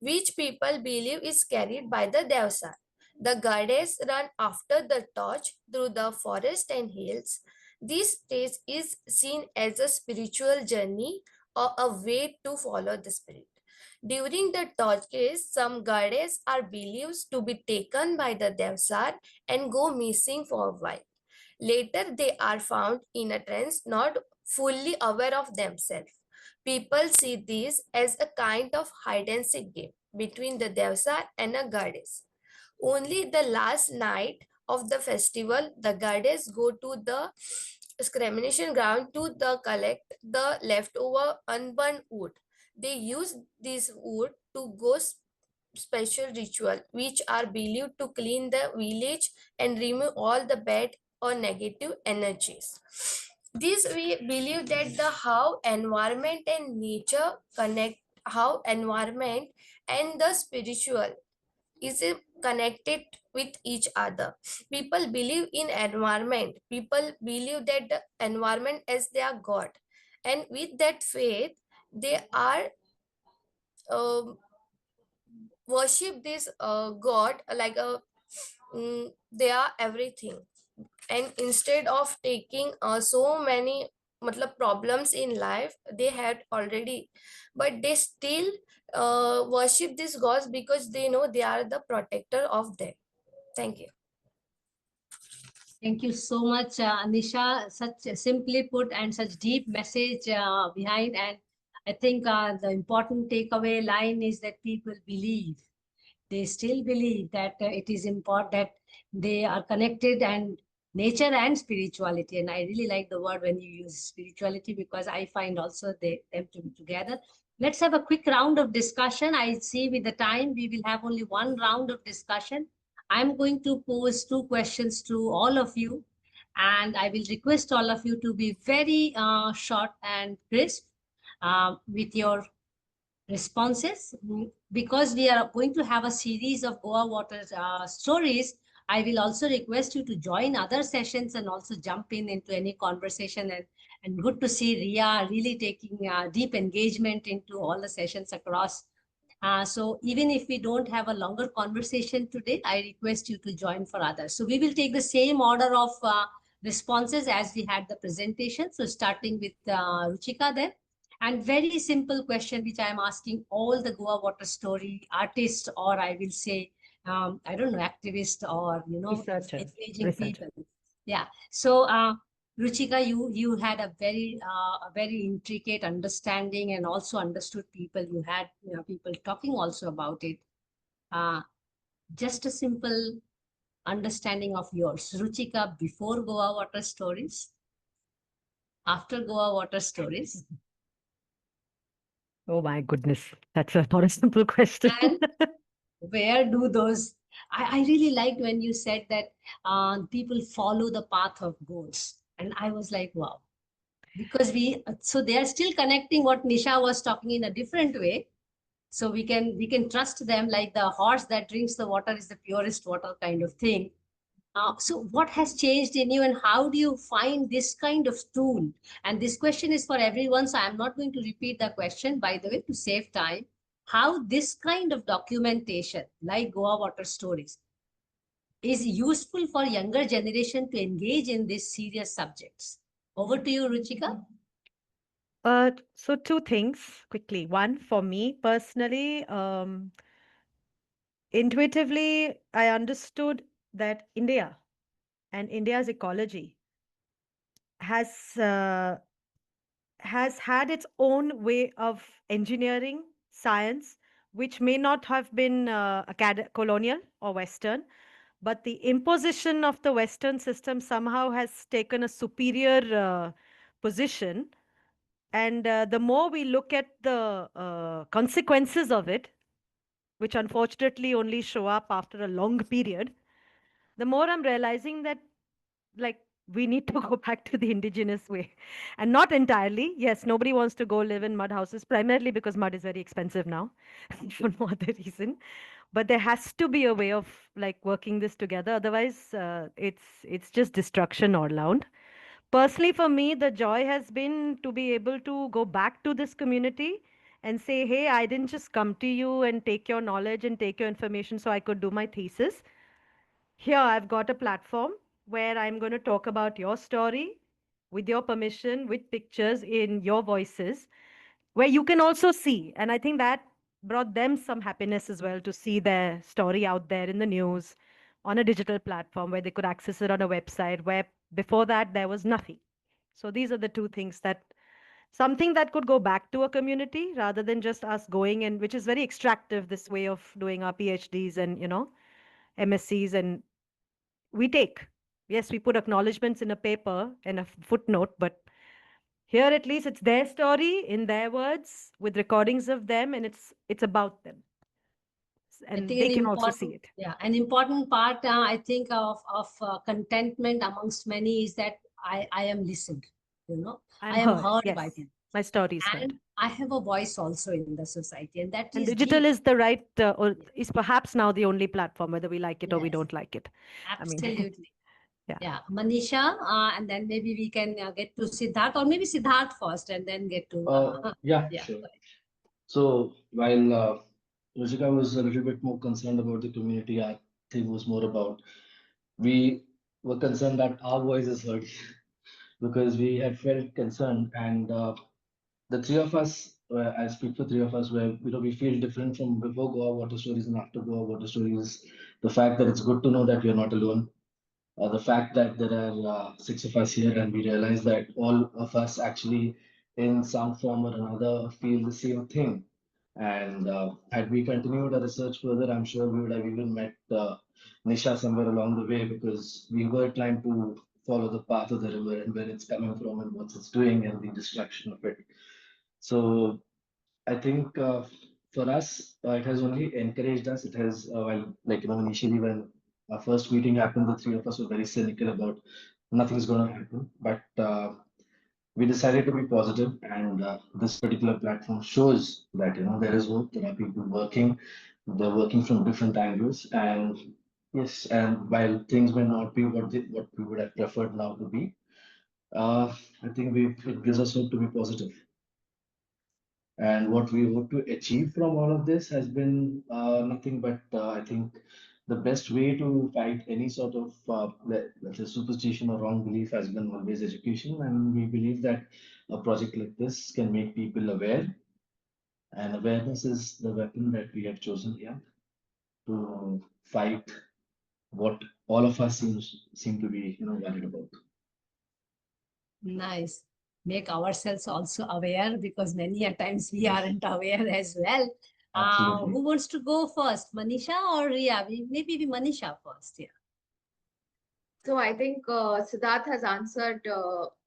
which people believe is carried by the Devsar. The Gades run after the torch through the forest and hills. This stage is seen as a spiritual journey or a way to follow the spirit. During the torch chase, some Gades are believed to be taken by the Devsar and go missing for a while. Later, they are found in a trance, not fully aware of themselves. People see this as a kind of hide and seek game between the Devsar and a goddess. Only the last night of the festival, the goddess go to the discrimination ground to collect the leftover unburned wood. They use this wood to go special ritual which are believed to clean the village and remove all the bad or negative energies. This we believe that the how environment and nature connect, how environment and the spiritual is connected with each other. People believe in environment. People believe that the environment is their god, and with that faith, they are um worship this god like a they are everything. And instead of taking so many problems in life they had already, but they still worship these gods because they know they are the protector of them. Thank you. Thank you so much, Anisha. Such simply put and such deep message behind. And I think the important takeaway line is that people believe. They still believe that it is important that they are connected and nature and spirituality. And I really like the word when you use spirituality because I find also them to be together. Let's have a quick round of discussion. I see with the time we will have only one round of discussion. I'm going to pose two questions to all of you, and I will request all of you to be very short and crisp with your responses. Because we are going to have a series of Goa water stories, I will also request you to join other sessions and also jump in into any conversation. And good to see Ria really taking deep engagement into all the sessions across. So even if we don't have a longer conversation today, I request you to join for others. So we will take the same order of responses as we had the presentation. So starting with Ruchika then. And very simple question, which I'm asking all the Goa water story artists, or I will say, I don't know, activists or, Researchers. engaging Researcher. people. Yeah. So Ruchika, you had a very intricate understanding and also understood people. You had people talking also about it. Uh, just a simple understanding of yours, Ruchika, before Goa water stories, after Goa water stories, Oh my goodness, that's not a simple question. and where do those? I really liked when you said that people follow the path of goals, and I was like, wow, because so they are still connecting what Nisha was talking in a different way. So we can trust them like the horse that drinks the water is the purest water kind of thing. So what has changed in you and how do you find this kind of tool? And this question is for everyone, so I'm not going to repeat the question, by the way, to save time. How this kind of documentation, like Goa water stories, is useful for younger generation to engage in these serious subjects. Over to you, Ruchika. So two things quickly. One, for me personally, intuitively, I understood that India and India's ecology has has had its own way of engineering science, which may not have been colonial or Western, but the imposition of the Western system somehow has taken a superior position. And the more we look at the consequences of it, which unfortunately only show up after a long period, the more I'm realizing that, like, we need to go back to the indigenous way. And not entirely. Yes, nobody wants to go live in mud houses, primarily because mud is very expensive now, for no other reason. But there has to be a way of like working this together. Otherwise, it's just destruction all around. Personally, for me, the joy has been to be able to go back to this community and say, hey, I didn't just come to you and take your knowledge and take your information so I could do my thesis. Here, I've got a platform where I'm going to talk about your story with your permission, with pictures in your voices, where you can also see. And I think that brought them some happiness as well to see their story out there in the news on a digital platform where they could access it on a website where before that there was nothing. So these are the two things that something that could go back to a community rather than just us going and which is very extractive, this way of doing our PhDs and, MSCs and we take. Yes, we put acknowledgements in a paper and a footnote, but here at least it's their story in their words with recordings of them and it's about them. I And think they can also see it. an important part, I think of contentment amongst many is that I am listened. I'm I am heard. heard Yes. by them. My story's heard. And I have a voice also in the society, and that And is digital deep. is the right, or Yeah. is perhaps now the only platform, whether we like it or we Yes, don't like it. I mean, absolutely. yeah. Yeah, Manisha, and then maybe we can get to Siddharth, or maybe Siddharth first, and then get to Yeah, yeah. sure. So while Ruchika was a little bit more concerned about the community, I think was more about we were concerned that our voice is heard because we had felt concerned, and the three of us, I speak for three of us, where we feel different from before Goa Water Stories and after Goa Water Stories. The fact that it's good to know that we are not alone, the fact that there are six of us here and we realize that all of us actually in some form or another feel the same thing. And had we continued our research further, I'm sure we would have even met Nisha somewhere along the way, because we were trying to follow the path of the river and where it's coming from and what it's doing and the destruction of it. So I think for us, it has only encouraged us. It has, well, like, initially when our first meeting happened, the three of us were very cynical about nothing's going to happen. But we decided to be positive, and this particular platform shows that, there is hope. There are people working. They're working from different angles, and yes, and while things may not be what we would have preferred now to be, I think it gives us hope to be positive. And what we hope to achieve from all of this has been nothing but, I think, the best way to fight any sort of, let's say, superstition or wrong belief has been always education. And we believe that a project like this can make people aware. And awareness is the weapon that we have chosen here to fight what all of us seem to be, worried about. Nice. Make ourselves also aware, because many a times we aren't aware as well. Absolutely. Who wants to go first, Manisha or Ria? Maybe we Manisha first. Yeah. So I think Siddharth has answered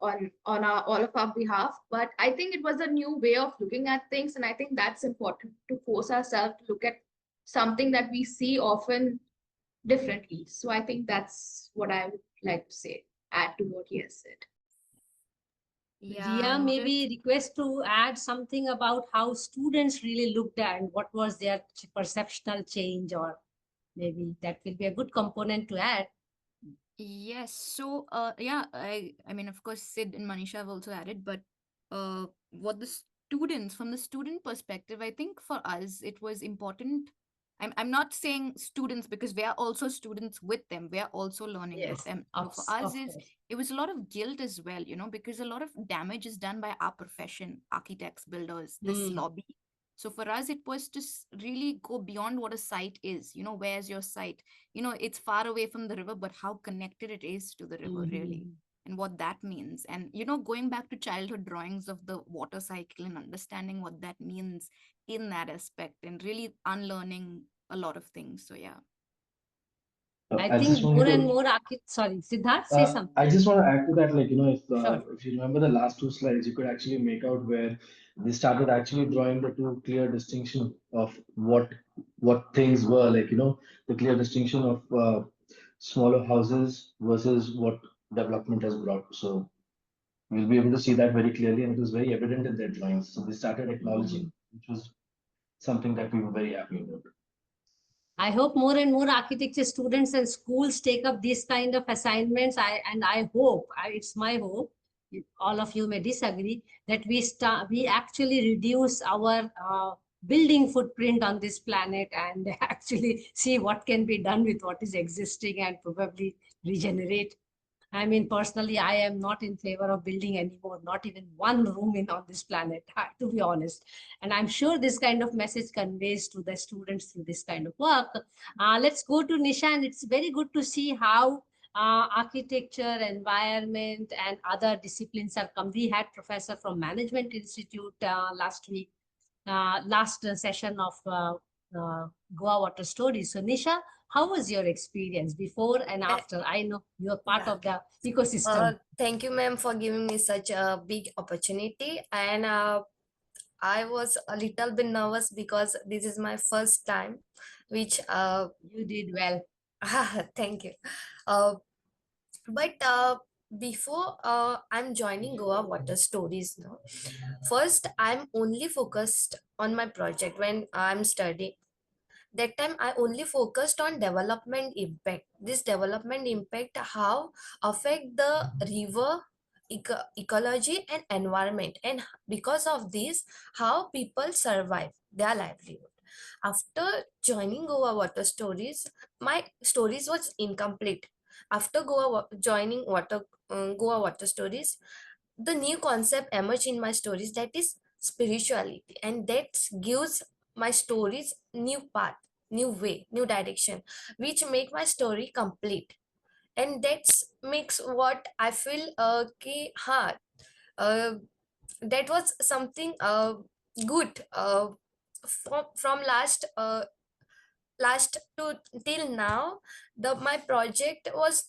on all of our behalf, but I think it was a new way of looking at things, and I think that's important to force ourselves to look at something that we see often differently. So I think that's what I would like to say, add to what he has said. Ria, Yeah, maybe just request to add something about how students really looked at and what was their perceptual change, or maybe that will be a good component to add. yes. So, yeah, I mean, of course, Sid and Manisha have also added, but what the students, from the student perspective, I think for us, it was important. I'm not saying students because we are also students with them. We are also learning with Yes, them. So for us, of is course. it was a lot of guilt as well, because a lot of damage is done by our profession, architects, builders, this Hmm. lobby. So for us, it was to really go beyond what a site is. Where's your site? It's far away from the river, but how connected it is to the river, really, Mhm. and what that means. And going back to childhood drawings of the water cycle and understanding what that means in that aspect, and really unlearning a lot of things. So yeah. I I just think wanted more and to more sorry, Siddharth, say I something. just want to add to that, like, Sure. if you remember the last two slides, you could actually make out where they started actually drawing the two clear distinction of what things were, like, the clear distinction of smaller houses versus what development has brought. So you'll be able to see that very clearly, and it was very evident in their drawings. So they started Mhm. acknowledging, which was something that we were very happy about. I hope more and more architecture students and schools take up these kind of assignments. I hope, it's my hope, all of you may disagree, that we actually reduce our building footprint on this planet, and actually see what can be done with what is existing, and probably regenerate. I mean, personally, I am not in favor of building anymore, not even one room in on this planet, to be honest. And I'm sure this kind of message conveys to the students through this kind of work. Let's go to Nisha, and it's very good to see how architecture, environment, and other disciplines are come. We had professor from Management Institute last week, last session of Goa Water Stories. So, Nisha, how was your experience before and Uh, after? I know you're part yeah. of the ecosystem. Thank you, ma'am, for giving me such a big opportunity. And I was a little bit nervous because this is my first time, which You did well. thank you. Uh, but before I'm joining Goa Water Stories now, first I'm only focused on my project when I'm studying. That time I only focused on development impact. This development impact, how affect the river ecology and environment, and because of this, how people survive their livelihood. After joining Goa Water Stories, my stories was incomplete. After joining Goa Water Stories, the new concept emerged in my stories, that is spirituality, and that gives my stories new path, new way, new direction, which make my story complete. And that's makes what I feel uh, that was something good from last to till now. The my project was,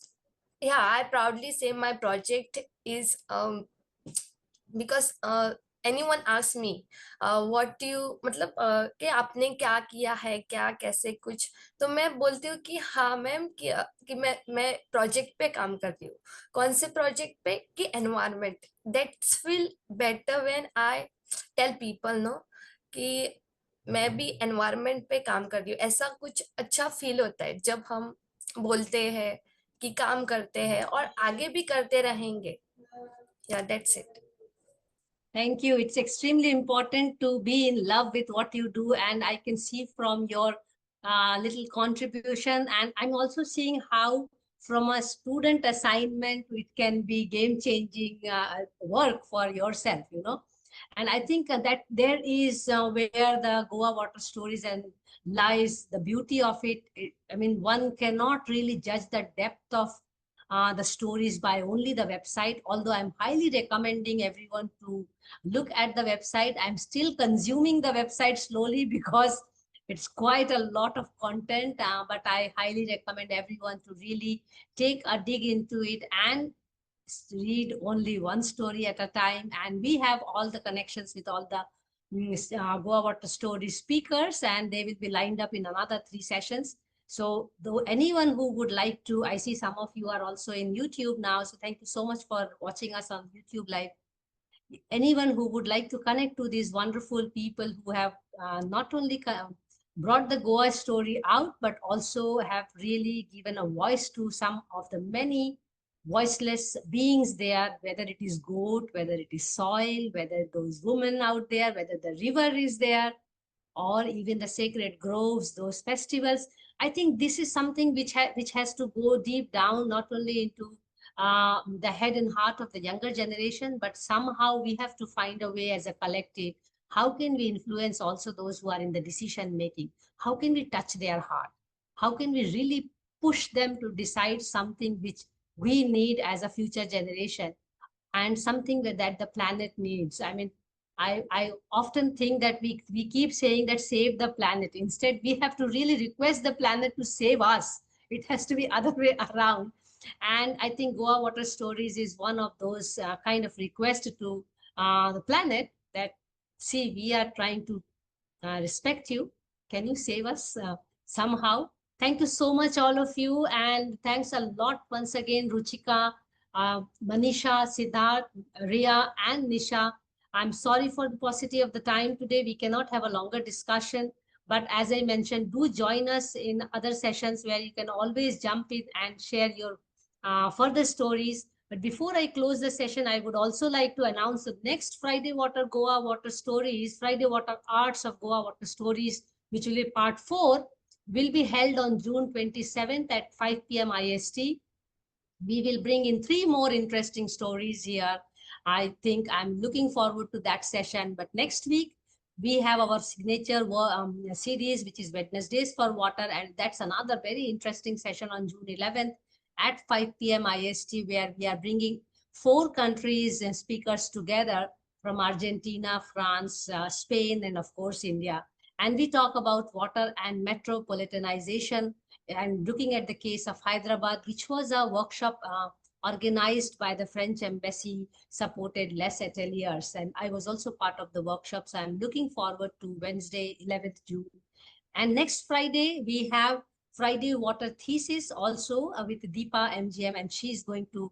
yeah, I proudly say my project is because anyone asks me what do you मतलब कि आपने क्या किया है, क्या कैसे कुछ, तो मैं बोलती हूँ कि हाँ मैम कि मैं प्रोजेक्ट पे काम करती हूँ। कौन से प्रोजेक्ट पे? कि environment. That's feel better when I tell people no कि मैं भी एनवायरनमेंट पे काम कर रही हूँ। ऐसा कुछ अच्छा फील होता है जब हम बोलते हैं कि काम करते हैं और आगे भी करते रहेंगे। या that's it. Thank you. It's extremely important to be in love with what you do. And I can see from your little contribution, and I'm also seeing how from a student assignment, it can be game changing work for yourself, you know. And I think that there is where the Goa Water Stories and lies the beauty of it. I mean, one cannot really judge the depth of the stories by only the website, although I'm highly recommending everyone to look at the website. I'm still consuming the website slowly because it's quite a lot of content, but I highly recommend everyone to really take a dig into it and read only one story at a time. And we have all the connections with all the Goa Water Story speakers, and they will be lined up in another 3 sessions. So though anyone who would like to, I see some of you are also in YouTube now. So thank you so much for watching us on YouTube Live. Anyone who would like to connect to these wonderful people who have not only brought the Goa story out, but also have really given a voice to some of the many voiceless beings there, whether it is goat, whether it is soil, whether those women out there, whether the river is there, or even the sacred groves, those festivals. I think this is something which has to go deep down, not only into the head and heart of the younger generation, but somehow we have to find a way as a collective. How can we influence also those who are in the decision making? How can we touch their heart? How can we really push them to decide something which we need as a future generation, and something that the planet needs? I mean, I often think that we keep saying that save the planet. Instead, we have to really request the planet to save us. It has to be other way around. And I think Goa Water Stories is one of those kind of requests to the planet that, see, we are trying to respect you. Can you save us somehow? Thank you so much, all of you. And thanks a lot once again, Ruchika, Manisha, Siddharth, Ria, and Nisha. I'm sorry for the paucity of the time today. We cannot have a longer discussion. But as I mentioned, do join us in other sessions where you can always jump in and share your further stories. But before I close the session, I would also like to announce the next Friday Water Goa Water Stories, Friday Water Arts of Goa Water Stories, which will be part 4, will be held on June 27th at 5 p.m. IST. We will bring in 3 more interesting stories here. I think I'm looking forward to that session. But next week, we have our signature series, which is Wednesdays for Water. And that's another very interesting session on June 11th at 5 p.m. IST, where we are bringing 4 countries and speakers together from Argentina, France, Spain, and of course, India. And we talk about water and metropolitanization, and looking at the case of Hyderabad, which was a workshop organized by the French embassy, supported Les Ateliers. And I was also part of the workshop. So I'm looking forward to Wednesday, 11th June. And next Friday, we have Friday Water Thesis also with Deepa MGM, and she's going to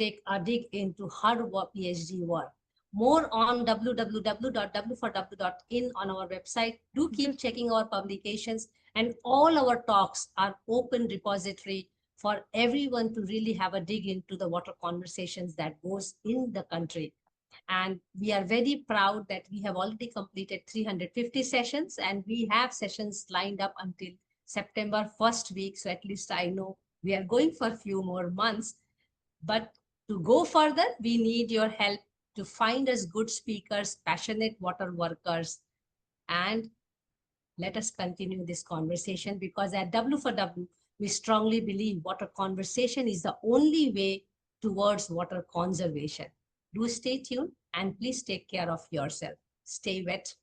take a dig into her PhD work. More on www.w4w.in on our website. Do keep checking our publications, and all our talks are open repository for everyone to really have a dig into the water conversations that goes in the country. And we are very proud that we have already completed 350 sessions, and we have sessions lined up until September 1st week. So at least I know we are going for a few more months. But to go further, we need your help to find us good speakers, passionate water workers, and let us continue this conversation, because at W4W, we strongly believe water conversation is the only way towards water conservation. Do stay tuned, and please take care of yourself. Stay wet.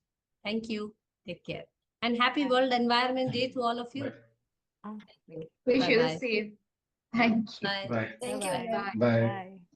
Thank you. Take care. And happy World Environment Day to all of you. Ah, Wish you the Bye-bye. same. Thank you. Bye. Bye. Thank you. Bye-bye. Anand. Bye. Bye. Bye.